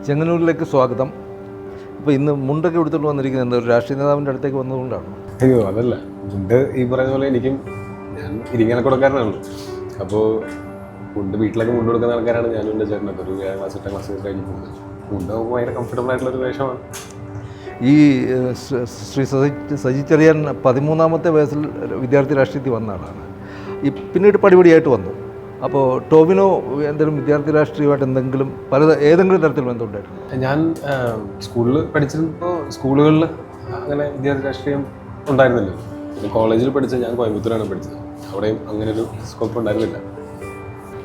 ചെങ്ങന്നൂരിലേക്ക് സ്വാഗതം. ഇപ്പോൾ ഇന്ന് മുണ്ടൊക്കെ എടുത്തുകൊണ്ട് വന്നിരിക്കുന്നത് എന്താ, ഒരു രാഷ്ട്രീയ നേതാവിൻ്റെ അടുത്തേക്ക് വന്നതുകൊണ്ടാണ്? അയ്യോ അതല്ല, മുണ്ട് ഈ പറയുന്ന പോലെ ഞാൻ ഇരിങ്ങാലക്കുടക്കാരനാണല്ലോ. അപ്പോൾ വീട്ടിലൊക്കെ മുണ്ട് കൊടുക്കുന്ന ആൾക്കാരാണ് ഞാനും എൻ്റെ ചേട്ടനൊക്കെ. ഒരു 7ാം ക്ലാസ് 8ാം ക്ലാസ് കഴിഞ്ഞ് മുണ്ട് ഭയങ്കര കംഫർട്ടബിൾ ആയിട്ടുള്ളൊരു വേഷമാണ്. ഈ ശ്രീ സജി ചെറിയാൻ 13ാമത്തെ വയസ്സിൽ വിദ്യാർത്ഥി രാഷ്ട്രീയത്തിൽ വന്ന ആളാണ്. പിന്നീട് പടിപടിയായിട്ട് വന്നു. അപ്പോൾ ടോവിനോ എന്തെങ്കിലും വിദ്യാർത്ഥി രാഷ്ട്രീയമായിട്ട് ഏതെങ്കിലും തരത്തിൽ ബന്ധമുണ്ടായിരുന്നു? ഞാൻ സ്കൂളിൽ പഠിച്ചിരുന്നപ്പോൾ സ്കൂളുകളിൽ അങ്ങനെ വിദ്യാർത്ഥി രാഷ്ട്രീയം ഉണ്ടായിരുന്നില്ല. പിന്നെ കോളേജിൽ ഞാൻ കോയമ്പത്തൂരാണ് പഠിച്ചത്. അവിടെയും അങ്ങനെ ഒരു സ്കോപ്പ് ഉണ്ടായിരുന്നില്ല.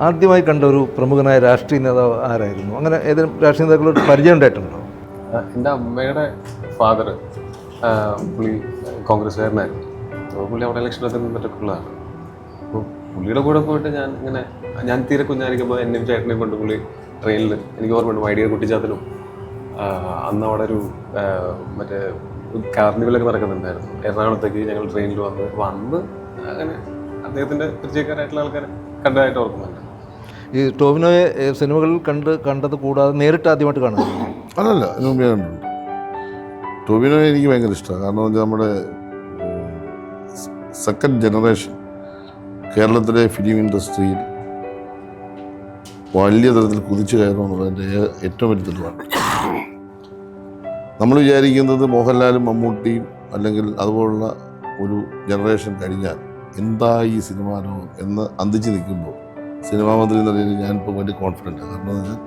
ആദ്യമായി കണ്ട ഒരു പ്രമുഖനായ രാഷ്ട്രീയ നേതാവ് ആരായിരുന്നു? അങ്ങനെ ഏതെങ്കിലും രാഷ്ട്രീയ നേതാക്കളോട് പരിചയം ഉണ്ടായിട്ടുണ്ടോ? എൻ്റെ അമ്മയുടെ ഫാദർ പുള്ളി കോൺഗ്രസ്സുകാരനായിരുന്നു. അപ്പോൾ പുള്ളി അവിടെ ഇലക്ഷനൊക്കെ നിന്നിട്ടൊക്കെ ഉള്ളതാണ്. അപ്പോൾ പുള്ളിയുടെ കൂടെ പോയിട്ട് ഞാൻ തീരെ കുഞ്ഞായിരിക്കുമ്പോൾ എന്നെയും ചേട്ടനെയും കൊണ്ട് പുള്ളി ട്രെയിനിൽ, എനിക്ക് ഓർമ്മയുണ്ട്, വൈഡിയ കുട്ടിച്ചാത്തനും അന്ന് അവിടെ ഒരു മറ്റേ കാർണിവലൊക്കെ നടക്കുന്നുണ്ടായിരുന്നു. എറണാകുളത്തേക്ക് ഞങ്ങൾ ട്രെയിനിൽ വന്ന് അങ്ങനെ അദ്ദേഹത്തിൻ്റെ പരിചയക്കാരായിട്ടുള്ള ആൾക്കാരെ കണ്ടതായിട്ട് ഓർക്കുന്നുണ്ട്. ഈ ടോവിനോയെ സിനിമകളിൽ കണ്ടത് കൂടാതെ നേരിട്ട് ആദ്യമായിട്ട് കാണുന്നത്? അതല്ല, ഇതിനു മുമ്പേ കണ്ടിട്ടുണ്ട്. ടോവിനോയെ എനിക്ക് ഭയങ്കര ഇഷ്ടമാണ്. കാരണം വെച്ചാൽ നമ്മുടെ സെക്കൻഡ് ജനറേഷൻ കേരളത്തിലെ ഫിലിം ഇൻഡസ്ട്രിയിൽ വലിയ തരത്തിൽ കുതിച്ചു കയറുമെന്നുള്ളതിൻ്റെ ഏറ്റവും വലിയ തെളിവാണ്. നമ്മൾ വിചാരിക്കുന്നത് മോഹൻലാലും മമ്മൂട്ടിയും അല്ലെങ്കിൽ അതുപോലുള്ള ഒരു ജനറേഷൻ കഴിഞ്ഞാൽ എന്താ ഈ സിനിമാ ലോകം എന്ന് അന്തിച്ച് നിൽക്കുമ്പോൾ സിനിമാ മന്ത്രി എന്ന രീതിയിൽ ഞാനിപ്പോൾ വലിയ കോൺഫിഡൻറ്റാണ്. കാരണം എന്ന് വെച്ചാൽ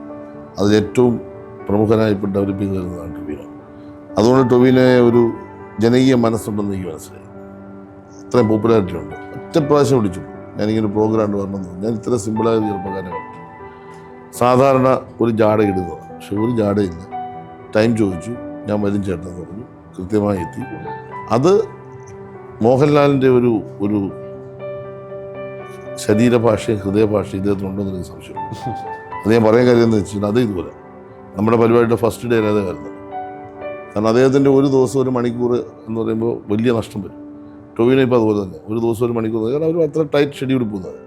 അതിലേറ്റവും പ്രമുഖനായിപ്പോൾ ഡെവലപ്പ് ചെയ്ത് വരുന്നതാണ് ടൊവിനോ. അതുകൊണ്ട് ടൊവിനോയെ ഒരു ജനകീയ മനസ്സുണ്ടെന്ന് എനിക്ക് മനസ്സിലായി. അത്രയും പോപ്പുലാരിറ്റി ഉണ്ട്. ഒറ്റ പ്രാവശ്യം വിളിച്ചു ഞാനിങ്ങനെ പ്രോഗ്രാം വരണമെന്ന്. ഞാൻ ഇത്ര സിമ്പിളായ ചെറുപ്പക്കാരെ കണ്ടു. സാധാരണ ഒരു ജാട ഇടുന്നതാണ്, പക്ഷെ ഒരു ജാടയില്ല. ടൈം ചോദിച്ചു, ഞാൻ വരും ചേട്ടനെന്ന് പറഞ്ഞു, കൃത്യമായി എത്തി. അത് മോഹൻലാലിൻ്റെ ഒരു ശരീരഭാഷയും ഹൃദയഭാഷയും ഇദ്ദേഹത്തിനുണ്ടെന്ന് എനിക്ക് സംശയമുണ്ട്. അത് ഞാൻ പറയാൻ കാര്യം എന്ന് വെച്ചാൽ അത് ഇതുപോലെ നമ്മുടെ പരിപാടിയുടെ ഫസ്റ്റ് ഡേ അതേ വരുന്നത്. കാരണം അദ്ദേഹത്തിൻ്റെ ഒരു ദിവസം 1 മണിക്കൂർ എന്ന് പറയുമ്പോൾ വലിയ നഷ്ടം വരും. ടൊവിനോ ഇപ്പോൾ അതുപോലെ തന്നെ ഒരു ദിവസം 1 മണിക്കൂർ, കാരണം അവർ അത്ര ടൈറ്റ് ഷെഡ്യൂളിൽ പോകുന്നത്.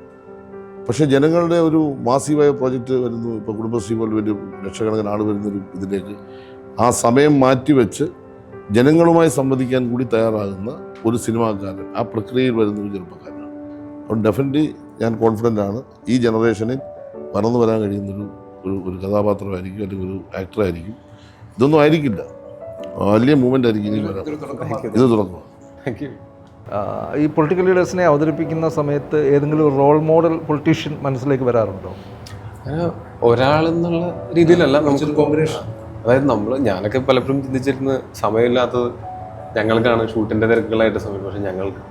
പക്ഷേ ജനങ്ങളുടെ ഒരു മാസീവായ പ്രോജക്റ്റ് വരുന്നു. ഇപ്പോൾ കുടുംബശ്രീ പോലെ വലിയ ലക്ഷക്കണക്കിന് ആൾ വരുന്നൊരു ഇതിലേക്ക് ആ സമയം മാറ്റിവെച്ച് ജനങ്ങളുമായി സംവദിക്കാൻ കൂടി തയ്യാറാകുന്ന ഒരു സിനിമാക്കാരൻ, ആ പ്രക്രിയയിൽ വരുന്ന ഒരു ചെറുപ്പക്കാരനാണ്. അതുകൊണ്ട് ഡെഫിനറ്റ്ലി ഞാൻ കോൺഫിഡൻ്റ് ആണ് ഈ ജനറേഷനിൽ വളർന്നു വരാൻ കഴിയുന്നൊരു ഒരു കഥാപാത്രമായിരിക്കും, അല്ലെങ്കിൽ ഒരു ആക്ടറായിരിക്കും. ഇതൊന്നും ആയിരിക്കില്ല, വലിയ മൂവ്മെൻ്റ് ആയിരിക്കും ഇനി വരാം. ഇത് തുറക്കുക. ഈ പൊളിറ്റിക്കൽ ലീഡേഴ്സിനെ അവതരിപ്പിക്കുന്ന സമയത്ത് ഏതെങ്കിലും റോൾ മോഡൽ പൊളിറ്റീഷ്യൻ മനസ്സിലേക്ക് വരാറുണ്ടോ? ഒരാളെന്നുള്ള രീതിയിലല്ല, നമുക്ക് കോമ്പിനേഷൻ. അതായത് ഞാനൊക്കെ പലപ്പോഴും ചിന്തിച്ചിരുന്നത് സമയമില്ലാത്തത് ഞങ്ങൾക്കാണ്, ഷൂട്ടിൻ്റെ തിരക്കുകളായിട്ട് സമയം. പക്ഷേ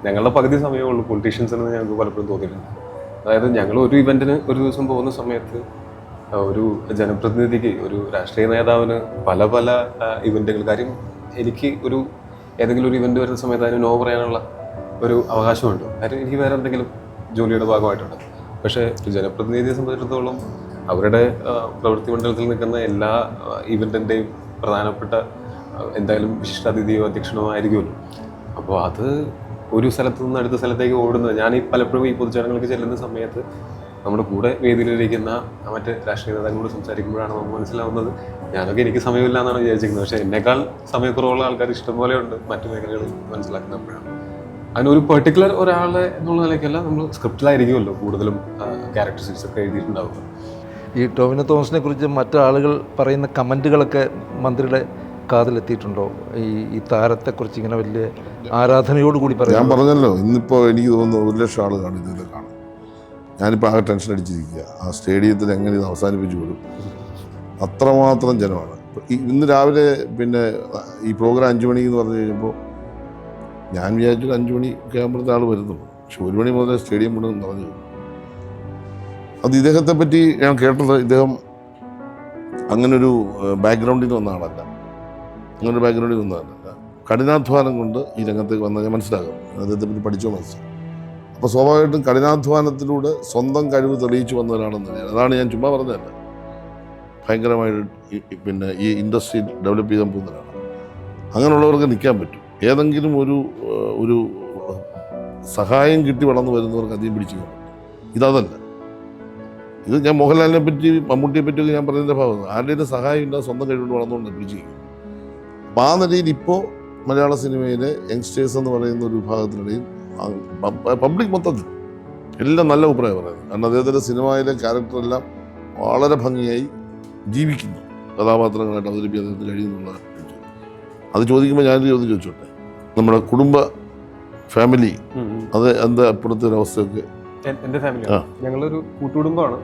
ഞങ്ങളുടെ പകുതി സമയമേ ഉള്ളൂ പൊളിറ്റീഷ്യൻസിന് ഞങ്ങൾക്ക് പലപ്പോഴും തോന്നിയിട്ടുണ്ട്. അതായത് ഞങ്ങൾ ഒരു ഇവൻറ്റിന് ഒരു ദിവസം പോകുന്ന സമയത്ത് ഒരു ജനപ്രതിനിധിക്ക്, ഒരു രാഷ്ട്രീയ നേതാവിന് പല ഇവൻറ്റുകൾ, കാര്യം എനിക്ക് ഏതെങ്കിലും ഒരു ഇവൻറ്റ് വരുന്ന സമയത്ത് അതിന് നോ പറയാനുള്ള ഒരു അവകാശമുണ്ട്. കാര്യം എനിക്ക് വേറെ എന്തെങ്കിലും ജോലിയുടെ ഭാഗമായിട്ടുണ്ട്. പക്ഷേ ഒരു ജനപ്രതിനിധിയെ സംബന്ധിച്ചിടത്തോളം അവരുടെ പ്രവൃത്തി മണ്ഡലത്തിൽ നിൽക്കുന്ന എല്ലാ ഇവൻറ്റിൻ്റെയും പ്രധാനപ്പെട്ട എന്തായാലും വിശിഷ്ടാതിഥിയോ അധ്യക്ഷനോ ആയിരിക്കുമല്ലോ. അപ്പോൾ അത് ഒരു സ്ഥലത്തു നിന്ന് അടുത്ത സ്ഥലത്തേക്ക് ഓടുന്നത്, ഞാൻ പലപ്പോഴും ഈ പൊതുചടങ്ങുകൾക്ക് ചെല്ലുന്ന സമയത്ത് നമ്മുടെ കൂടെ വേദിയിലിരിക്കുന്ന മറ്റ് രാഷ്ട്രീയ നേതാക്കളോട് സംസാരിക്കുമ്പോഴാണ് നമുക്ക് മനസ്സിലാവുന്നത് ഞാനൊക്കെ എനിക്ക് സമയമില്ല എന്നാണ് വിചാരിച്ചിരിക്കുന്നത്. പക്ഷേ എന്നേക്കാൾ സമയക്കുറവുള്ള ആൾക്കാർ ഇഷ്ടംപോലെ ഉണ്ട് മറ്റു മേഖലകളിൽ മനസ്സിലാക്കുന്നപ്പോഴാണ്. അതിനൊരു പെർട്ടിക്കുലർ ഒരാളെ എന്നുള്ള നിലയ്ക്കല്ല, നമ്മൾ സ്ക്രിപ്റ്റിലായിരിക്കുമല്ലോ കൂടുതലും ക്യാരക്ടറിസ്റ്റിക്സ് ഒക്കെ എഴുതിയിട്ടുണ്ടാവുക. ഈ ടോവിനോ തോമസിനെ കുറിച്ച് മറ്റാളുകൾ പറയുന്ന കമൻറ്റുകളൊക്കെ മന്ത്രിയുടെ കാതിലെത്തിയിട്ടുണ്ടോ? ഈ താരത്തെക്കുറിച്ച് ഇങ്ങനെ വലിയ ആരാധനയോടുകൂടി പറയാം. ഞാൻ പറഞ്ഞല്ലോ, ഇന്നിപ്പോൾ എനിക്ക് തോന്നുന്നു 1 ലക്ഷം ആൾ കാണും ഇതിൽ കാണും. ഞാനിപ്പോൾ ആകെ ടെൻഷൻ അടിച്ചിരിക്കുക, ആ സ്റ്റേഡിയത്തിൽ എങ്ങനെ ഇത് അവസാനിപ്പിച്ചു വിടും. അത്രമാത്രം ജനമാണ്. ഇന്ന് രാവിലെ പിന്നെ ഈ പ്രോഗ്രാം 5 മണിക്ക് എന്ന് പറഞ്ഞു കഴിഞ്ഞപ്പോൾ ഞാൻ വിചാരിച്ചൊരു 5 മണി ഒക്കെ ആകുമ്പോഴത്തെ ആൾ വരുന്നുള്ളൂ. പക്ഷെ 1 മണി മുതൽ സ്റ്റേഡിയം മുഴുവൻ നിറഞ്ഞു. അത് ഇദ്ദേഹത്തെ പറ്റി ഞാൻ കേട്ടത്, ഇദ്ദേഹം അങ്ങനൊരു ബാക്ക്ഗ്രൗണ്ടിൽ നിന്ന് വന്ന ആളല്ല. അങ്ങനൊരു ബാക്ക്ഗ്രൗണ്ടിൽ വന്നതല്ല. കഠിനാധ്വാനം കൊണ്ട് ഈ രംഗത്തേക്ക് വന്നാൽ ഞാൻ മനസ്സിലാകും. അദ്ദേഹത്തെ പറ്റി പഠിച്ചോ മനസ്സിലാക്കും. അപ്പോൾ സ്വാഭാവികമായിട്ടും കഠിനാധ്വാനത്തിലൂടെ സ്വന്തം കഴിവ് തെളിയിച്ചു വന്നവരാണെന്ന് ഞാൻ, അതാണ് ഞാൻ ചുമ്മാ പറഞ്ഞതല്ല. ഭയങ്കരമായിട്ട് പിന്നെ ഈ ഇൻഡസ്ട്രി ഡെവലപ്പ് ചെയ്യാൻ പോകുന്നവരാണ്. അങ്ങനെയുള്ളവർക്ക് നിൽക്കാൻ പറ്റും. ഏതെങ്കിലും ഒരു സഹായം കിട്ടി വളർന്നു വരുന്നവർക്ക് അധികം പിടിച്ചു. ഇതല്ല, ഇത് ഞാൻ മോഹൻലാലിനെ പറ്റി മമ്മൂട്ടിയെ പറ്റിയൊക്കെ ഞാൻ പറയുന്നതിൻ്റെ ഭാഗമാണ്. ആരുടെയും സഹായം ഇല്ല, സ്വന്തം കഴിവുകൊണ്ട് വളർന്നുകൊണ്ട് പിടിച്ചിരിക്കും. അപ്പം ആ നിലയിൽ ഇപ്പോൾ മലയാള സിനിമയിലെ യങ്സ്റ്റേഴ്സ് എന്ന് പറയുന്ന ഒരു വിഭാഗത്തിനിടയിൽ പബ്ലിക് മൊത്തത്തിൽ എല്ലാം നല്ല അഭിപ്രായം പറയുന്നത്. കാരണം അദ്ദേഹത്തിൻ്റെ സിനിമയിലെ ക്യാരക്ടറെല്ലാം വളരെ ഭംഗിയായി ജീവിക്കുന്നു, കഥാപാത്രങ്ങളായിട്ട് അവതരിപ്പിക്കാൻ അദ്ദേഹത്തിന് കഴിയുന്നുള്ള. അത് ചോദിക്കുമ്പോൾ ഞാനൊരു ചോദ്യം ചോദിച്ചോട്ടെ, നമ്മുടെ കുടുംബ ഫാമിലി അത് എന്താ ഇപ്പോഴത്തെ ഒരു അവസ്ഥയൊക്കെ? എൻ്റെ ഫാമിലി ഞങ്ങളൊരു കൂട്ടുകുടുംബമാണ്.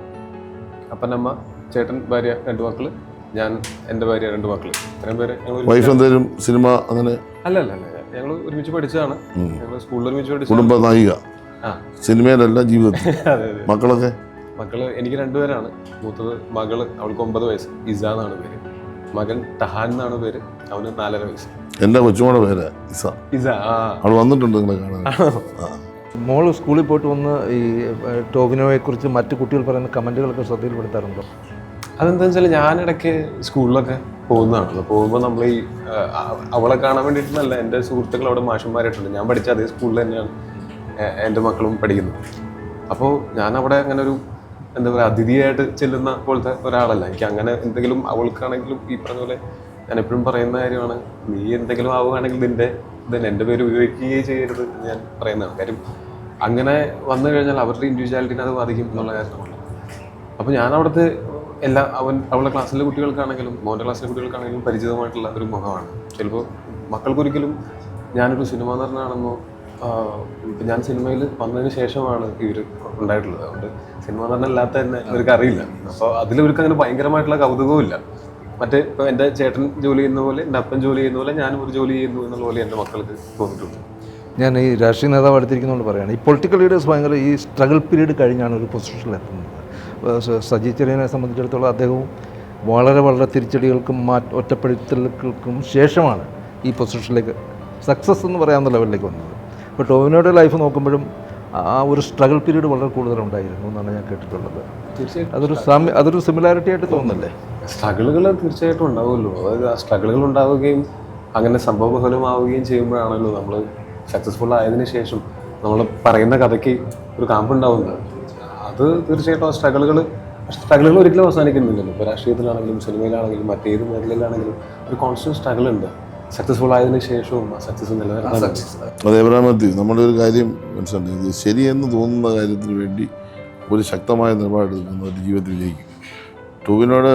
അപ്പനമ്മ, ചേട്ടൻ, ഭാര്യ, 2 മക്കള്, ഞാൻ, എൻ്റെ ഭാര്യ, 2 മക്കള്, ഇത്രയും പേര്. വൈഫ് എന്തെങ്കിലും സിനിമ അങ്ങനെ? അല്ല, ഞങ്ങൾ ഒരുമിച്ച് പഠിച്ചതാണ്. ഞങ്ങൾ സ്കൂളിൽ ഒരുമിച്ച് പഠിച്ചു. കുടുംബ നായിക സിനിമയിലല്ല ജീവിതത്തിൽ. മക്കളൊക്കെ? മക്കള് എനിക്ക് 2 പേരാണ്. മൂത്തത് മകള്, അവൾക്ക് 9 വയസ്സ്, ഇസ എന്നാണ് പേര്. മകൻ ടഹാൻ എന്നാണ് പേര്, അവന് 4.5 വയസ്സ്. എൻ്റെ കൊച്ചുമോടെ പേര് ഇസ. അവൾ വന്നിട്ടുണ്ട് നിങ്ങളെ കാണാൻ. മോള് സ്കൂളിൽ പോയിട്ട് വന്ന് ഈ ടോവിനോയെക്കുറിച്ച് മറ്റു കുട്ടികൾ പറയുന്ന കമൻറ്റുകളൊക്കെ ശ്രദ്ധയിൽപ്പെടുത്താറുണ്ടോ? അതെന്താണെന്ന് വെച്ചാൽ ഞാനിടയ്ക്ക് സ്കൂളിലൊക്കെ പോകുന്നതാണല്ലോ. പോകുമ്പോൾ നമ്മൾ ഈ അവളെ കാണാൻ വേണ്ടിയിട്ടല്ല, എൻ്റെ സുഹൃത്തുക്കൾ അവിടെ മാഷന്മാരായിട്ടുണ്ട്. ഞാൻ പഠിച്ച അതേ സ്കൂളിൽ തന്നെയാണ് എൻ്റെ മക്കളും പഠിക്കുന്നത്. അപ്പോൾ ഞാൻ അവിടെ അങ്ങനെ ഒരു എന്താ പറയുക, അതിഥിയായിട്ട് ചെല്ലുന്ന പോലത്തെ ഒരാളല്ല. എനിക്ക് അങ്ങനെ എന്തെങ്കിലും അവൾക്കാണെങ്കിലും ഈ പറഞ്ഞ പോലെ ഞാൻ എപ്പോഴും പറയുന്ന കാര്യമാണ്, നീ എന്തെങ്കിലും ആവുകയാണെങ്കിൽ എൻ്റെ പേര് ഉപയോഗിക്കുകയേ ചെയ്യരുത് എന്ന് ഞാൻ പറയുന്നതാണ്. കാര്യം അങ്ങനെ വന്നു കഴിഞ്ഞാൽ അവരുടെ ഇൻഡിവിജ്വാലിറ്റിനെ അത് ബാധിക്കും എന്നുള്ള കാര്യമാണ്. അപ്പോൾ ഞാൻ അവിടുത്തെ അവളുടെ ക്ലാസ്സിലെ കുട്ടികൾക്കാണെങ്കിലും മോൻ്റെ ക്ലാസ്സിലെ കുട്ടികൾക്കാണെങ്കിലും പരിചിതമായിട്ടുള്ള ഒരു മുഖമാണ്. ചിലപ്പോൾ മക്കൾക്കൊരിക്കലും ഞാനൊരു സിനിമാ നടനാണെന്നോ, ഇപ്പം ഞാൻ സിനിമയിൽ വന്നതിന് ശേഷമാണ് ഇവർ ഉണ്ടായിട്ടുള്ളത്. അതുകൊണ്ട് സിനിമാ നടനല്ലാത്ത തന്നെ ഇവർക്ക് അറിയില്ല. അപ്പോൾ അതിലിവർക്ക് അങ്ങനെ ഭയങ്കരമായിട്ടുള്ള കൗതുകവും ഇല്ല. മറ്റേ ഇപ്പോൾ എൻ്റെ ചേട്ടൻ ജോലി ചെയ്യുന്ന പോലെ, എൻ്റെ അപ്പൻ ജോലി ചെയ്യുന്ന പോലെ ഞാനും ഒരു ജോലി ചെയ്യുന്നു എന്നുള്ള പോലെ എൻ്റെ മക്കൾക്ക് തോന്നിയിട്ടുണ്ട്. ഞാൻ ഈ രാഷ്ട്രീയ നേതാവ് എടുത്തിരിക്കുന്നതുകൊണ്ട് പറയുകയാണ്, ഈ പൊളിറ്റിക്കൽ ലീഡേഴ്സ് ഭയങ്കര ഈ സ്ട്രഗിൾ പീരീഡ് കഴിഞ്ഞാണ് ഒരു പൊസിഷനിൽ എത്തുന്നത്. സജി ചെറിയനെ സംബന്ധിച്ചിടത്തോളം അദ്ദേഹവും വളരെ തിരിച്ചടികൾക്കും ഒറ്റപ്പെടുത്തലുകൾക്കും ശേഷമാണ് ഈ പൊസിഷനിലേക്ക് സക്സസ് എന്ന് പറയാവുന്ന ലെവലിലേക്ക് വന്നത്. ഇപ്പോൾ ടോവിനോയുടെ ലൈഫ് നോക്കുമ്പോഴും ആ ഒരു സ്ട്രഗിൾ പീരീഡ് വളരെ കൂടുതലുണ്ടായിരുന്നു എന്നാണ് ഞാൻ കേട്ടിട്ടുള്ളത്. തീർച്ചയായിട്ടും അതൊരു സിമിലാരിറ്റി ആയിട്ട് തോന്നുന്നില്ലേ? സ്ട്രഗിളുകൾ തീർച്ചയായിട്ടും ഉണ്ടാവുമല്ലോ. അതായത് ആ സ്ട്രഗിളുകൾ ഉണ്ടാവുകയും അങ്ങനെ സംഭവബഹുലമാവുകയും ചെയ്യുമ്പോഴാണല്ലോ നമ്മൾ സക്സസ്ഫുൾ ആയതിനു ശേഷം നമ്മൾ പറയുന്ന കഥയ്ക്ക് ഒരു കാമ്പുണ്ടാവുന്നത്. അത് തീർച്ചയായിട്ടും ആ സ്ട്രഗിളുകൾ ഒരിക്കലും അവസാനിക്കുന്നില്ലല്ലോ. ഇപ്പോൾ രാഷ്ട്രീയത്തിലാണെങ്കിലും സിനിമയിലാണെങ്കിലും മറ്റേത് മേഖലയിലാണെങ്കിലും ഒരു കോൺസ്റ്റന്റ് സ്ട്രഗിൾ ഉണ്ട്. സക്സസ്ഫുൾ ആയതിനു ശേഷവും ആ സക്സസ് നിലനിർത്താൻ. അതേപോലെ നമ്മുടെ ഒരു കാര്യം മനസ്സിലാക്കുന്നത്, ശരിയെന്ന് തോന്നുന്ന കാര്യത്തിന് വേണ്ടി ഒരു ശക്തമായ നിലപാടെടുക്കുന്ന ഒരു ജീവിതത്തിൽ വിജയിക്കും. ടോവിനോയുടെ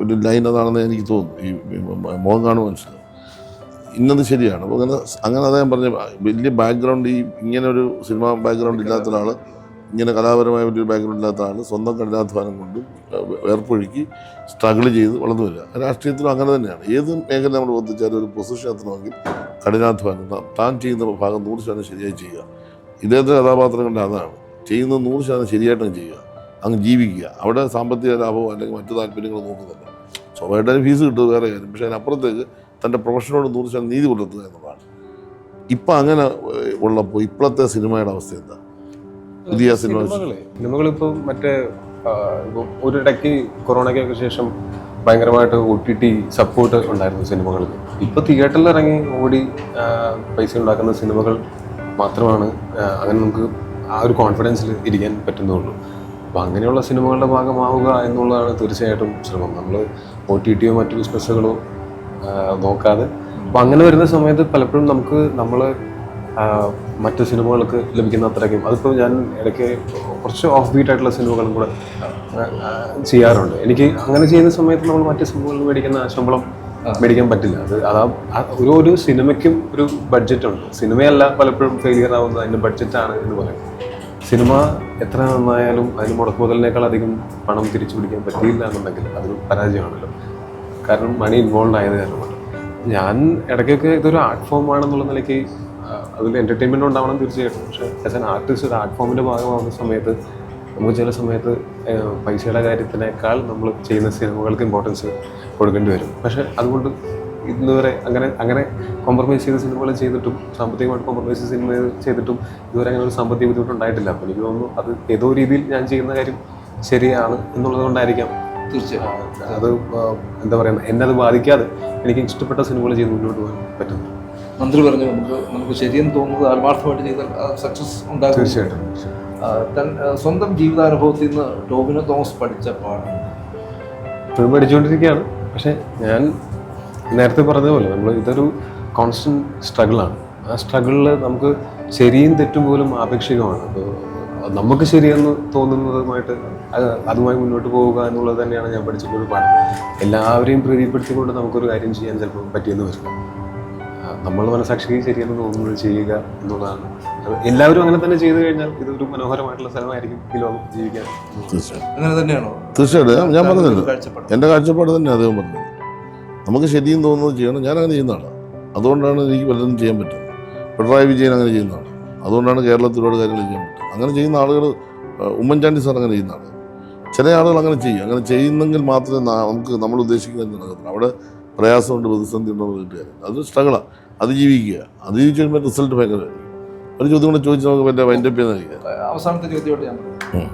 ഒരു ലൈൻ അതാണെന്ന് എനിക്ക് തോന്നുന്നു. ഈ മുഖം കാണുമ്പോൾ മനസ്സിലാവും ഇന്നത് ശരിയാണ്. അപ്പോൾ അങ്ങനെ അദ്ദേഹം പറഞ്ഞ വലിയ ബാക്ക്ഗ്രൗണ്ട്, ഇങ്ങനെ ഒരു സിനിമ ബാക്ക്ഗ്രൗണ്ട് ഇല്ലാത്ത ഒരാൾ, ഇങ്ങനെ കലാപരമായ വലിയൊരു ബാക്ക്ഗ്രൗണ്ട് ഇല്ലാത്ത ആൾ സ്വന്തം കഠിനാധ്വാനം കൊണ്ടും വേർപ്പൊഴുക്കി സ്ട്രഗിൾ ചെയ്ത് വളർന്നു വരിക. രാഷ്ട്രീയത്തിലും അങ്ങനെ തന്നെയാണ്. ഏത് മേഖല നമ്മൾ ബന്ധിച്ചാലും ഒരു പൊസിഷൻ എത്തണമെങ്കിൽ കഠിനാധ്വാനം, താൻ ചെയ്യുന്ന ഭാഗം 100% ശരിയായി ചെയ്യുക. ഇദ്ദേഹത്തിൻ്റെ കഥാപാത്രങ്ങളുടെ അതാണ് ചെയ്യുന്നത്. 100% ശരിയായിട്ടും ചെയ്യുക, അങ്ങ് ജീവിക്കുക. അവിടെ സാമ്പത്തിക ലാഭമോ അല്ലെങ്കിൽ മറ്റു താല്പര്യങ്ങളോ നോക്കുന്നില്ല. സ്വാഭാവികമായിട്ടും ഫീസ് കിട്ടുന്നത് വേറെ കാര്യം, പക്ഷേ അതിനപ്പുറത്തേക്ക് തൻ്റെ പ്രൊഫഷനോട് 100% നീതി പുലർത്തുക എന്നുള്ളതാണ്. ഇപ്പം അങ്ങനെ ഉള്ളപ്പോൾ ഇപ്പോഴത്തെ സിനിമയുടെ അവസ്ഥ എന്താ? പുതിയ സിനിമകളിപ്പോൾ മറ്റേ ഒരിടയ്ക്ക് കൊറോണയ്ക്കൊക്കെ ശേഷം ഭയങ്കരമായിട്ട് OTT സപ്പോർട്ട് ഉണ്ടായിരുന്നു സിനിമകളിൽ. ഇപ്പോൾ തിയേറ്ററിൽ ഇറങ്ങി ഓടി പൈസ ഉണ്ടാക്കുന്ന സിനിമകൾ മാത്രമാണ് അങ്ങനെ നമുക്ക് ആ ഒരു കോൺഫിഡൻസിൽ ഇരിക്കാൻ പറ്റുന്നുള്ളൂ. അപ്പോൾ അങ്ങനെയുള്ള സിനിമകളുടെ ഭാഗമാവുക എന്നുള്ളതാണ് തീർച്ചയായിട്ടും ശ്രമം. നമ്മൾ OTTയോ മറ്റു ബിസിനസ്സുകളോ നോക്കാതെ. അപ്പോൾ അങ്ങനെ വരുന്ന സമയത്ത് പലപ്പോഴും നമ്മൾ മറ്റു സിനിമകൾക്ക് ലഭിക്കുന്ന അത്രയ്ക്കും, അതിപ്പോൾ ഞാൻ ഇടയ്ക്ക് കുറച്ച് ഓഫ് ബീറ്റ് ആയിട്ടുള്ള സിനിമകളും കൂടെ ചെയ്യാറുണ്ട്. എനിക്ക് അങ്ങനെ ചെയ്യുന്ന സമയത്ത് നമ്മൾ മറ്റു സിനിമകളിൽ മേടിക്കുന്ന ശമ്പളം മേടിക്കാൻ പറ്റില്ല. ഒരു സിനിമയ്ക്കും ഒരു ബഡ്ജറ്റ് ഉണ്ട്. സിനിമയല്ല പലപ്പോഴും ഫെയിലിയർ ആവുന്നത് അതിൻ്റെ ബഡ്ജറ്റാണ് എന്ന് പറയും. സിനിമ എത്ര നന്നായാലും അതിന് മുടക്കുമുതലിനേക്കാൾ അധികം പണം തിരിച്ചു പിടിക്കാൻ പറ്റിയില്ല എന്നുണ്ടെങ്കിൽ അതൊരു പരാജയമാണല്ലോ. കാരണം മണി ഇൻവോൾവ് ആയത് കാരണമാണ്. ഞാൻ ഇടയ്ക്കൊക്കെ ഇതൊരു ആർട്ട് ഫോം ആണെന്നുള്ള നിലയ്ക്ക് അതിൽ എൻ്റർടൈൻമെൻറ്റ് ഉണ്ടാവണം തീർച്ചയായിട്ടും. പക്ഷേ ആസ് ആൻ ആർട്ടിസ്റ്റ് ഒരു ആർട്ട് ഫോമിൻ്റെ ഭാഗമാകുന്ന സമയത്ത് നമുക്ക് ചില സമയത്ത് പൈസയുടെ കാര്യത്തിനേക്കാൾ നമ്മൾ ചെയ്യുന്ന സിനിമകൾക്ക് ഇമ്പോർട്ടൻസ് കൊടുക്കേണ്ടി വരും. പക്ഷേ അതുകൊണ്ട് ഇന്നുവരെ അങ്ങനെ കോംപ്രമൈസ് ചെയ്ത സിനിമകൾ ചെയ്തിട്ടും, സാമ്പത്തികമായിട്ട് കോംപ്രമൈസ് ചെയ്ത സിനിമ ചെയ്തിട്ടും ഇതുവരെ അങ്ങനെ ഒരു സാമ്പത്തിക ബുദ്ധിമുട്ടുണ്ടായിട്ടില്ല. അപ്പോൾ എനിക്ക് തോന്നുന്നു അത് ഏതോ രീതിയിൽ ഞാൻ ചെയ്യുന്ന കാര്യം ശരിയാണ് എന്നുള്ളത് കൊണ്ടായിരിക്കാം. തീർച്ചയായും അത് എന്താ പറയുക, എന്നെ അത് ബാധിക്കാതെ എനിക്ക് ഇഷ്ടപ്പെട്ട സിനിമകൾ ചെയ്ത് മുന്നോട്ട് പോകാൻ പറ്റുന്നു. മന്ത്രി പറഞ്ഞു നമുക്ക് ശരിയെന്ന് തോന്നുന്നത് ആത്മാർത്ഥമായിട്ട് ചെയ്താൽ സക്സസ് ഉണ്ടാകും. തീർച്ചയായിട്ടും. സ്വന്തം ജീവിതാനുഭവത്തിൽ നിന്ന് ടോവിനോ തോമസ് പഠിച്ച പാഠം ഇപ്പോഴും പഠിച്ചുകൊണ്ടിരിക്കുകയാണ്. പക്ഷേ ഞാൻ നേരത്തെ പറഞ്ഞതുപോലെ നമ്മൾ ഇതൊരു കോൺസ്റ്റൻറ്റ് സ്ട്രഗിളാണ്. ആ സ്ട്രഗിളിൽ നമുക്ക് ശരിയും തെറ്റും പോലും ആപേക്ഷികമാണ്. അപ്പോൾ നമുക്ക് ശരിയെന്ന് തോന്നുന്നതുമായിട്ട് അതുമായി മുന്നോട്ട് പോവുക എന്നുള്ളത് തന്നെയാണ് ഞാൻ പഠിച്ചിട്ടൊരു പാഠം. എല്ലാവരെയും പ്രീതിപ്പെടുത്തിക്കൊണ്ട് നമുക്കൊരു കാര്യം ചെയ്യാൻ ചിലപ്പോൾ പറ്റിയെന്ന് വരില്ല. നമ്മൾ മനസാക്ഷിക്ക് ശരിയെന്ന് തോന്നുന്നത് ചെയ്യുക എന്നുള്ളതാണ്. എല്ലാവരും അങ്ങനെ തന്നെ ചെയ്തു കഴിഞ്ഞാൽ ഇതൊരു മനോഹരമായിട്ടുള്ള സ്ഥലമായിരിക്കും ഈ ലോകം ജീവിക്കാൻ. അങ്ങനെ തന്നെയാണോ? തീർച്ചയായിട്ടും ഞാൻ പറഞ്ഞില്ല, എൻ്റെ കാഴ്ചപ്പാട് തന്നെ അദ്ദേഹം പറഞ്ഞത്. നമുക്ക് ശരിയും തോന്നുന്നത് ചെയ്യണം. ഞാൻ അങ്ങനെ ചെയ്യുന്നതാണ്. അതുകൊണ്ടാണ് എനിക്ക് വല്ലതും ചെയ്യാൻ പറ്റുന്നത്. പിണറായി വിജയൻ അങ്ങനെ ചെയ്യുന്നതാണ്. അതുകൊണ്ടാണ് കേരളത്തിൽ ഒരുപാട് കാര്യങ്ങൾ ചെയ്യാൻ പറ്റും. അങ്ങനെ ചെയ്യുന്ന ആളുകൾ, ഉമ്മൻചാണ്ടി സാർ അങ്ങനെ ചെയ്യുന്ന ആളുകൾ, ചില ആളുകൾ അങ്ങനെ ചെയ്യും. അങ്ങനെ ചെയ്യുന്നെങ്കിൽ മാത്രമേ നമുക്ക് നമ്മൾ ഉദ്ദേശിക്കുന്നത് നടക്കത്തുള്ളൂ. അവിടെ പ്രയാസമുണ്ട്, പ്രതിസന്ധി ഉണ്ടോ എന്ന് കിട്ടുക. അതൊരു സ്ട്രഗിളാണ്. അതിജീവിക്കുക. അതിജീവിച്ച് വരുമ്പോൾ റിസൾട്ട് ഭയങ്കരമായിരിക്കും. ഒരു ചോദ്യം കൂടെ ചോദിച്ച് നമുക്ക് എൻ്റെ വൈൻഡപ്പ് ചെയ്യുന്നതായിരിക്കും. അവസാനത്തെ ചോദ്യമായിട്ട് ഞാൻ പറയാം.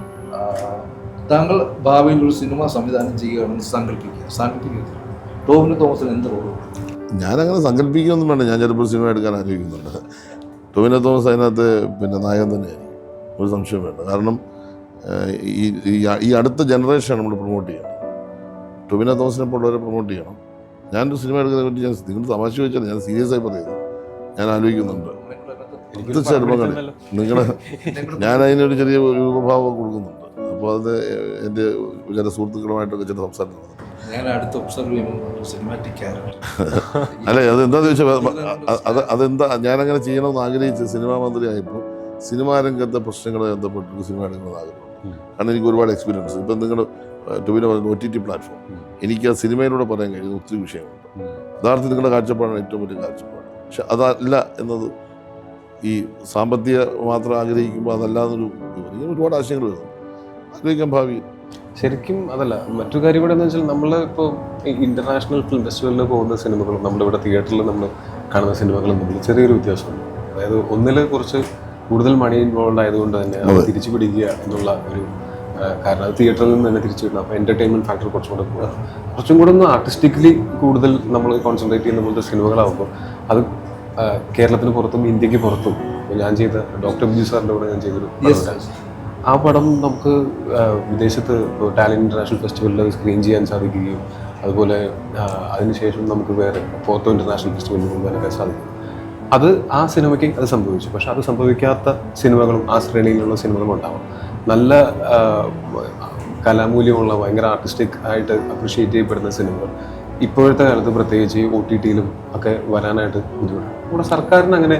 താങ്കൾ ഭാവിയിൽ ഒരു സിനിമ സംവിധാനം ചെയ്യുകയാണെന്ന് സങ്കല്പിക്കുക. ടോവിനോ തോമസിന് എന്ത് റോൾ? ഞാനങ്ങനെ സങ്കല്പിക്കുകയൊന്നും വേണ്ട. ഞാൻ ചിലപ്പോൾ സിനിമ എടുക്കാൻ ആലോചിക്കുന്നുണ്ട്. ടോവിനോ തോമസ് അതിനകത്ത് നായകൻ തന്നെയായിരിക്കും, ഒരു സംശയം വേണ്ട. കാരണം ഈ അടുത്ത ജനറേഷൻ നമ്മൾ പ്രൊമോട്ട് ചെയ്യണം. ടോവിനോ തോമസിനെ പോലുള്ളവരെ പ്രൊമോട്ട് ചെയ്യണം. ഞാനൊരു സിനിമ എടുക്കുന്നതിനെ പറ്റി ഞാൻ നിങ്ങൾ തമാശ ചോദിച്ചാൽ ഞാൻ സീരിയസ് ആയി പറയുന്നത്. ഞാൻ ആലോചിക്കുന്നുണ്ട്. തീർച്ചയായിട്ടും ഞാൻ അതിനൊരു ചെറിയ രൂപഭാവം കൊടുക്കുന്നുണ്ട്. അപ്പോൾ അത് എൻ്റെ ചില സുഹൃത്തുക്കളുമായിട്ടൊക്കെ ചില സംസാരം നടന്നു. അല്ല, അതെന്താന്ന് ചോദിച്ചാൽ അതെന്താ ഞാനങ്ങനെ ചെയ്യണമെന്ന് ആഗ്രഹിച്ച് സിനിമാ മന്ത്രി ആയപ്പോൾ സിനിമാ രംഗത്തെ പ്രശ്നങ്ങളെ ബന്ധപ്പെട്ടിട്ട് സിനിമ എടുക്കണമെന്ന് ആഗ്രഹമുണ്ട്. കാരണം എനിക്ക് ഒരുപാട് എക്സ്പീരിയൻസ്. ഇപ്പം നിങ്ങൾ ടോവിനോ പറയുന്ന OTT പ്ലാറ്റ്ഫോം, എനിക്ക് ആ സിനിമയിലൂടെ പറയാൻ കഴിയുന്ന ഒത്തിരി വിഷയമുണ്ട്. യഥാർത്ഥത്തിൽ നിങ്ങളുടെ കാഴ്ചപ്പാടാണ് ഏറ്റവും വലിയ കാഴ്ചപ്പാട്. പക്ഷെ അതല്ല എന്നത് ഈ സാമ്പത്തിക മാത്രം ആഗ്രഹിക്കുമ്പോൾ അതല്ലാതൊരു ഒരുപാട് ആശയങ്ങൾ വരുന്നു. ആഗ്രഹിക്കാൻ ഭാവി ശരിക്കും അതല്ല. മറ്റു കാര്യം കൂടെ എന്ന് വെച്ചാൽ നമ്മൾ ഇപ്പോൾ ഇൻ്റർനാഷണൽ ഫിലിം ഫെസ്റ്റിവലിൽ പോകുന്ന സിനിമകളും നമ്മളിവിടെ തിയേറ്ററിൽ നമ്മൾ കാണുന്ന സിനിമകളും തമ്മിൽ ചെറിയൊരു വ്യത്യാസമുണ്ട്. അതായത് ഒന്നിൽ കുറച്ച് കൂടുതൽ മണി ഇൻവോൾവ് ആയതുകൊണ്ട് തന്നെ അത് തിരിച്ചു പിടിക്കുക എന്നുള്ള ഒരു കാരണം അത് തിയേറ്ററിൽ നിന്ന് തന്നെ തിരിച്ചു കിട്ടണം. അപ്പോൾ എൻ്റർടൈൻമെൻറ്റ് ഫാക്ടർ കുറച്ചും കൂടെ ഒന്ന് ആർട്ടിസ്റ്റിക്കലി കൂടുതൽ നമ്മൾ കോൺസെൻട്രേറ്റ് ചെയ്യുന്ന പോലത്തെ സിനിമകളാകുമ്പോൾ അത് കേരളത്തിന് പുറത്തും ഇന്ത്യക്ക് പുറത്തും ഞാൻ ചെയ്ത ഡോക്ടർ ബിജു സാറിൻ്റെ കൂടെ ഞാൻ ചെയ്തൊരു ആ പടം നമുക്ക് വിദേശത്ത് ടാലൻറ്റ് ഇൻ്റർനാഷണൽ ഫെസ്റ്റിവലിൽ സ്ക്രീൻ ചെയ്യാൻ സാധിക്കുകയും അതുപോലെ അതിനുശേഷം നമുക്ക് വേറെ പോർട്ടോ ഇൻ്റർനാഷണൽ ഫെസ്റ്റിവലിൽ കൊണ്ടുവരാനൊക്കെ സാധിക്കും. അത് ആ സിനിമയ്ക്ക് അത് സംഭവിച്ചു. പക്ഷെ അത് സംഭവിക്കാത്ത സിനിമകളും ആ ശ്രേണിയിലുള്ള സിനിമകളും ഉണ്ടാവും. നല്ല കലാമൂല്യമുള്ള ഭയങ്കര ആർട്ടിസ്റ്റിക് ആയിട്ട് അപ്രിഷ്യേറ്റ് ചെയ്യപ്പെടുന്ന സിനിമകൾ ഇപ്പോഴത്തെ കാലത്ത് പ്രത്യേകിച്ച് OTT-യിലും ഒക്കെ വരാനായിട്ട് ബുദ്ധിമുട്ടാണ്. നമ്മുടെ സർക്കാരിന് അങ്ങനെ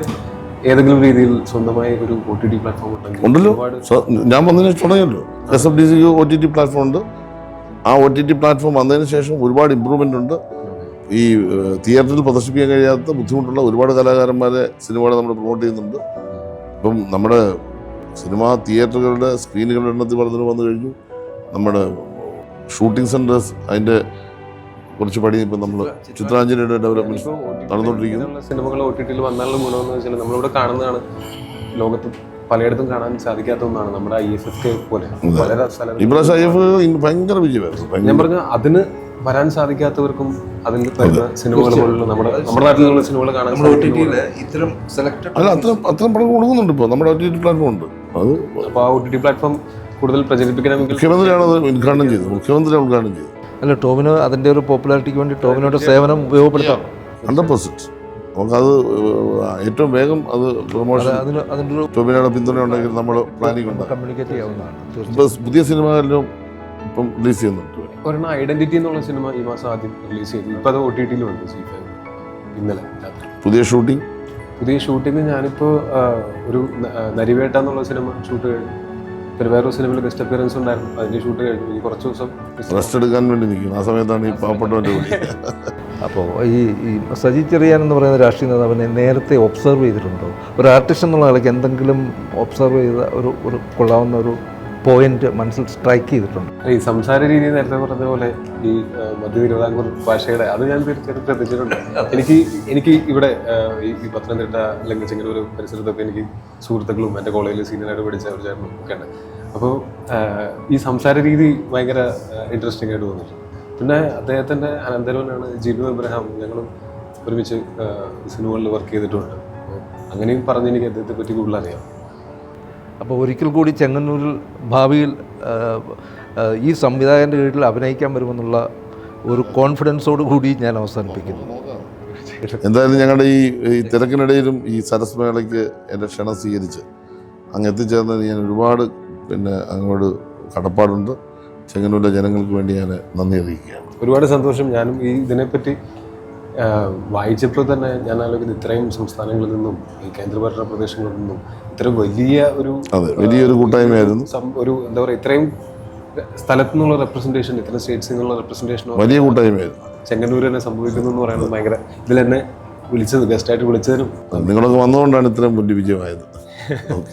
ഏതെങ്കിലും രീതിയിൽ സ്വന്തമായി ഒരു OTT പ്ലാറ്റ്ഫോം ഉണ്ടല്ലോ. ഞാൻ വന്നതിന് തുടങ്ങിയല്ലോ. SFDCക്ക് OTT പ്ലാറ്റ്ഫോം ഉണ്ട്. ആ OTT പ്ലാറ്റ്ഫോം വന്നതിന് ശേഷം ഒരുപാട് ഇമ്പ്രൂവ്മെൻ്റ് ഉണ്ട്. ഈ തിയേറ്ററിൽ പ്രദർശിപ്പിക്കാൻ കഴിയാത്ത ബുദ്ധിമുട്ടുള്ള ഒരുപാട് കലാകാരന്മാരെ സിനിമകളെ നമ്മൾ പ്രൊമോട്ട് ചെയ്യുന്നുണ്ട്. ഇപ്പം നമ്മുടെ സിനിമാ തിയേറ്ററുകളുടെ സ്ക്രീനുകളുടെ എണ്ണത്തിൽ വർധന വന്നു കഴിഞ്ഞു. നമ്മുടെ ഷൂട്ടിംഗ് സെൻറ്റേഴ്സ് അതിൻ്റെ കുറച്ച് പണി ഇപ്പം നമ്മൾ ചിത്രാഞ്ജലിയുടെ ഡെവലപ്മെന്റ് നടന്നുകൊണ്ടിരിക്കുന്നു. സിനിമകൾ OTT-യിൽ വന്നാലുള്ള ഗുണമെന്ന് വെച്ചാൽ നമ്മളിവിടെ കാണുന്നതാണ് ലോകത്ത് പലയിടത്തും കാണാൻ സാധിക്കാത്ത ഒന്നാണ്. നമ്മുടെ IFFK പോലെ വളരെ ഇപ്രാവശ്യം IFFK ഭയങ്കര വിജയമായിരുന്നു. ഞാൻ പറഞ്ഞ അതിന് വരാൻ സാധിക്കാത്തവർക്കും അതിൽ വരുന്ന സിനിമകൾ പോലുള്ള നമ്മുടെ നാട്ടിലുള്ള സിനിമകൾ കാണാൻ അല്ല അത്രയും പണം കൊടുക്കുന്നുണ്ട്. ഇപ്പോൾ നമ്മുടെ OTT പ്ലാറ്റ്ഫോം ഉണ്ട്. അത് അപ്പോൾ ആ OTT പ്ലാറ്റ്ഫോം കൂടുതൽ പ്രചരിപ്പിക്കണമെങ്കിൽ മുഖ്യമന്ത്രിയാണ് അത് ഉദ്ഘാടനം ചെയ്തത്. മുഖ്യമന്ത്രിയാണ് ഉദ്ഘാടനം ചെയ്തത്. അല്ല, ടോവിനോ അതിൻ്റെ ഒരു പോപ്പുലാരിറ്റിക്ക് വേണ്ടി ടോവിനോയുടെ സേവനം ഉപയോഗപ്പെടുത്താം. 100% നമുക്കത് ഏറ്റവും വേഗം അത് പ്രൊമോഷൻ അതിൻ്റെ ടോവിനോയുടെ പിന്തുണ ഉണ്ടെങ്കിൽ നമ്മൾ പ്ലാനിങ് ഉണ്ട്. കമ്മ്യൂണിക്കേറ്റ് ചെയ്യാവുന്നതാണ്. ഇപ്പോൾ പുതിയ സിനിമകളിലും ഇപ്പം റിലീസ് ചെയ്യുന്നുണ്ട്. ഒരെണ്ണം ഐഡന്റിറ്റി എന്നുള്ള സിനിമ ഈ മാസം ആദ്യം റിലീസ് ചെയ്തു. ഇപ്പം അത് OTT-യിലും ഉണ്ട്. ഇന്നലെ പുതിയ ഷൂട്ടിംഗ് ഞാനിപ്പോൾ ഒരു നരിവേട്ട എന്നുള്ള സിനിമ ഷൂട്ട് കഴിഞ്ഞു. പിന്നെ വേറൊരു സിനിമയിൽ ഗസ്റ്റ് അപ്പിയറൻസ് ഉണ്ടായിരുന്നു. അതിൻ്റെ ഷൂട്ട് കഴിഞ്ഞു. ഈ കുറച്ച് ദിവസം റെസ്റ്റ് എടുക്കാൻ വേണ്ടി നിൽക്കുന്നു. ആ സമയത്താണ് ഈ പാവപ്പെട്ടവൻ്റെ കൂടി. അപ്പോൾ ഈ സജി ചെറിയാൻ എന്ന് പറയുന്ന രാഷ്ട്രീയ നേതാവിനെ നേരത്തെ ഒബ്സർവ് ചെയ്തിട്ടുണ്ടോ? ഒരു ആർട്ടിസ്റ്റ് എന്നുള്ള നിലയ്ക്ക് എന്തെങ്കിലും ഒബ്സർവ് ചെയ്ത ഒരു കൊള്ളാവുന്ന ഒരു പോയിന്റ് മനസ്സിൽ സ്ട്രൈക്ക് ചെയ്തിട്ടുണ്ട്? ഈ സംസാര രീതി നേരത്തെ പറഞ്ഞ പോലെ ഈ മധ്യ തിരുവിതാംകൂർ ഭാഷയുടെ അത് ഞാൻ തീർച്ചയായിട്ടും ശ്രദ്ധിച്ചിട്ടുണ്ട്. എനിക്ക് ഇവിടെ ഈ പത്തനംതിട്ട അല്ലെങ്കിൽ ചെങ്ങന്നൂർ പരിസരത്തൊക്കെ എനിക്ക് സുഹൃത്തുക്കളും എൻ്റെ കോളേജിൽ സീനിയറായിട്ട് പഠിച്ച ഒരു ചേട്ടനും ഒക്കെ ഉണ്ട്. അപ്പോൾ ഈ സംസാര രീതി ഭയങ്കര ഇൻട്രസ്റ്റിംഗ് ആയിട്ട് തോന്നിയിട്ടുണ്ട്. പിന്നെ അദ്ദേഹത്തിൻ്റെ അനന്തരവനാണ് ജിനു എബ്രഹാം. ഞങ്ങളും ഒരുമിച്ച് സിനിമകളിൽ വർക്ക് ചെയ്തിട്ടുണ്ട്. അങ്ങനെയും പറഞ്ഞ് എനിക്ക് അദ്ദേഹത്തെ പറ്റി കൂടുതൽ അറിയാം. അപ്പോൾ ഒരിക്കൽ കൂടി ചെങ്ങന്നൂരിൽ ഭാവിയിൽ ഈ സംവിധായകൻ്റെ കീഴിൽ അഭിനയിക്കാൻ വരുമെന്നുള്ള ഒരു കോൺഫിഡൻസോട് കൂടി ഞാൻ അവസാനിപ്പിക്കുന്നു. എന്തായാലും ഞങ്ങളുടെ ഈ തിരക്കിനിടയിലും ഈ സരസ് മേളയ്ക്ക് എൻ്റെ ക്ഷണം സ്വീകരിച്ച് അങ്ങ് എത്തിച്ചേർന്നതിന് ഞാൻ ഒരുപാട് അങ്ങോട്ട് കടപ്പാടുണ്ട്. ചെങ്ങന്നൂരിലെ ജനങ്ങൾക്ക് വേണ്ടി ഞാൻ നന്ദി അറിയിക്കുകയാണ്. ഒരുപാട് സന്തോഷം. ഞാനും ഈ ഇതിനെപ്പറ്റി വായിച്ചപ്പോൾ തന്നെ ഞാൻ ആലോചിക്കുന്നത് ഇത്രയും സംസ്ഥാനങ്ങളിൽ നിന്നും ഈ കേന്ദ്രഭരണ പ്രദേശങ്ങളിൽ നിന്നും ഇത്രയും വലിയൊരു കൂട്ടായ്മയായിരുന്നു. ഒരു എന്താ പറയുക, ഇത്രയും സ്ഥലത്തു നിന്നുള്ള റെപ്രസെൻറ്റേഷൻ, ഇത്രയും സ്റ്റേറ്റ്സിൽ നിന്നുള്ള റെപ്രസെൻറ്റേഷൻ വലിയ കൂട്ടായ്മയായിരുന്നു. ചെങ്ങന്നൂർ തന്നെ സംഭവിക്കുന്നു എന്ന് പറയുന്നത് ഭയങ്കര ഇതിൽ തന്നെ ഗസ്റ്റായിട്ട് വിളിച്ചതിനും നിങ്ങളൊക്കെ വന്നുകൊണ്ടാണ് ഇത്രയും വലിയ വിജയമായത്. ഓക്കെ.